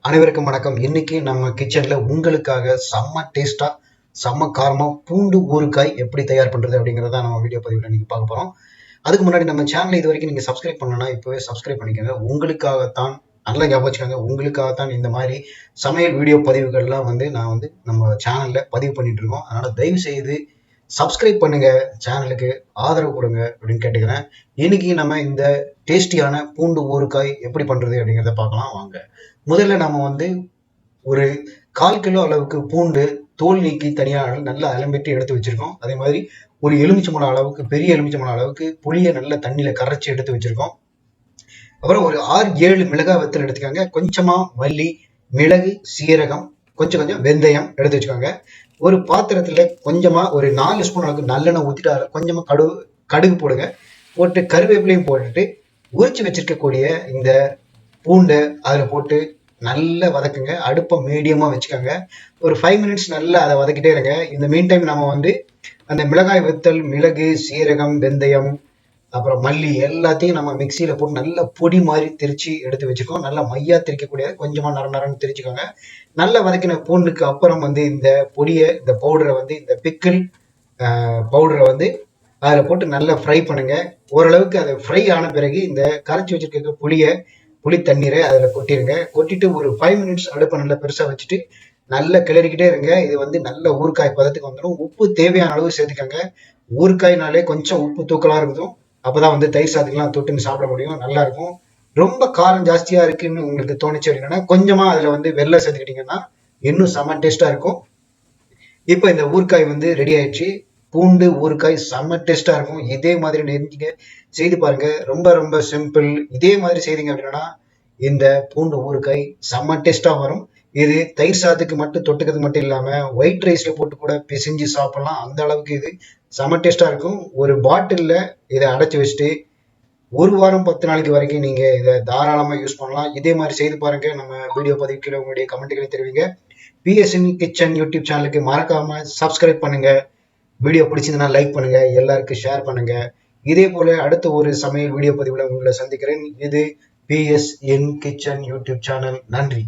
அனைவருக்கும் வணக்கம். இன்னைக்கு நம்ம கிச்சன்ல உங்களுக்காக செம்ம டேஸ்டா செம்ம காரமா பூண்டு ஊறுகாய் எப்படி தயார் பண்றது அப்படிங்கறத நம்ம வீடியோ பதிவுல நீங்க பார்க்க போறோம். அதுக்கு முன்னாடி நம்ம சேனல் இது வரைக்கும் நீங்க சப்ஸ்கிரைப் பண்ணலன்னா இப்பவே சப்ஸ்கிரைப் பண்ணிக்கோங்க. உங்களுக்காகத்தான், நல்லா ஞாபகம் வச்சுக்கோங்க, உங்களுக்காகத்தான் இந்த மாதிரி சமையல் வீடியோ பதிவுகள்லாம் நான் நம்ம சேனல்ல பதிவு பண்ணிட்டு இருக்கோம். அதனால தயவு செய்து சப்ஸ்கிரைப் பண்ணுங்க, சேனலுக்கு ஆதரவு கொடுங்க அப்படின்னு கேட்டுக்கிறேன். இன்னைக்கு நம்ம இந்த டேஸ்டியான பூண்டு ஊறுகாய் எப்படி பண்றது அப்படிங்கிறத பார்க்கலாம் வாங்க. முதல்ல நாம ஒரு 1/4 கிலோ அளவுக்கு பூண்டு தோல் நீக்கி தனியாக நல்லா அலம்பிட்டு எடுத்து வச்சிருக்கோம். அதே மாதிரி ஒரு எலுமிச்சம்பழம் அளவுக்கு, பெரிய எலுமிச்சம்பழம் அளவுக்கு புளியை நல்ல தண்ணியில கரைச்சி எடுத்து வச்சிருக்கோம். அப்புறம் ஒரு 6-7 மிளகாய் வத்தல் எடுத்துக்கோங்க. கொஞ்சமா மல்லி, மிளகு, சீரகம், கொஞ்சம் கொஞ்சம் வெந்தயம் எடுத்து வச்சுக்கோங்க. ஒரு பாத்திரத்துல கொஞ்சமா ஒரு 4 ஸ்பூன் அளவுக்கு நல்லெண்ணெய் ஊற்றிட்டு அதில் கொஞ்சமா கடுகு போடுங்க. போட்டு கருவேப்பிலையும் போட்டுட்டு உரிச்சு வச்சிருக்கக்கூடிய இந்த பூண்டை அதில் போட்டு நல்லா வதக்குங்க. அடுப்பை மீடியமா வச்சுக்கோங்க. ஒரு 5 மினிட்ஸ் நல்லா அதை வதக்கிட்டே இருங்க. இந்த மீன் டைம் நம்ம அந்த மிளகாய் வத்தல், மிளகு, சீரகம், வெந்தயம், அப்புறம் மல்லி எல்லாத்தையும் நம்ம மிக்சியில போட்டு நல்லா பொடி மாதிரி திரிச்சு எடுத்து வச்சுக்கோம். நல்லா மையா திரிக்கக்கூடிய கொஞ்சமா நரன்னு திரிச்சுக்கோங்க. நல்லா வதக்கின பூண்டுக்கு அப்புறம் இந்த பொடியை, இந்த பவுடரை இந்த பிக்கிள் பவுடரை அதில் போட்டு நல்லா ஃப்ரை பண்ணுங்க. ஓரளவுக்கு அதை ஃப்ரை ஆன பிறகு இந்த கரைச்சி வச்சிருக்க புளி தண்ணீரை அதில் கொட்டிடுங்க. கொட்டிட்டு ஒரு 5 மினிட்ஸ் அடுப்பை நல்லா பெருசாக வச்சுட்டு நல்லா கிளறிக்கிட்டே இருங்க. இது நல்ல ஊறுகாய் பதத்துக்கு வந்துடும். உப்பு தேவையான அளவு சேர்த்துக்கோங்க. ஊறுகாய்னாலே கொஞ்சம் உப்பு தூக்கலாக இருக்கும். அப்போதான் தயிர் சாதத்துக்கெல்லாம் தொட்டுன்னு சாப்பிட முடியும், நல்லா இருக்கும். ரொம்ப காரம் ஜாஸ்தியா இருக்குன்னு உங்களுக்கு தோணுச்சு அப்படின்னா கொஞ்சமா அதுல வெள்ளை சேர்த்துக்கிட்டீங்கன்னா இன்னும் செம்ம டேஸ்டா இருக்கும். இப்போ இந்த ஊறுகாய் ரெடி ஆயிடுச்சு. பூண்டு ஊறுகாய் செம்ம டேஸ்டா இருக்கும். இதே மாதிரி நீங்க செய்து பாருங்க. ரொம்ப ரொம்ப சிம்பிள். இதே மாதிரி செய்தீங்க அப்படின்னா இந்த பூண்டு ஊறுகாய் செம்ம டேஸ்டா வரும். இது தயிர் சாதத்துக்கு மட்டும் தொட்டுக்கிறது மட்டும் இல்லாம ஒயிட் ரைஸ்ல போட்டு கூட பிசைஞ்சு சாப்பிடலாம். அந்த அளவுக்கு இது செம்ம டேஸ்டா இருக்கும். ஒரு பாட்டில்ல இதை அடைச்சு வச்சுட்டு 1 வாரம் 10 நாளைக்கு வரைக்கும் நீங்க இதை தாராளமா யூஸ் பண்ணலாம். இதே மாதிரி செய்து பாருங்க. நம்ம வீடியோ பதிவுக்கு உங்களுடைய கமெண்ட்களை தெரிவிங்க. பிஎஸ்என் கிச்சன் யூடியூப் சேனலுக்கு மறக்காம சப்ஸ்கிரைப் பண்ணுங்க. வீடியோ பிடிச்சிருந்தா லைக் பண்ணுங்க, எல்லாருக்கும் ஷேர் பண்ணுங்க. இதே போல அடுத்த ஒரு சமையல் வீடியோ பதிவுல உங்களை சந்திக்கிறேன். இது பிஎஸ்என் கிச்சன் யூடியூப் சேனல். நன்றி.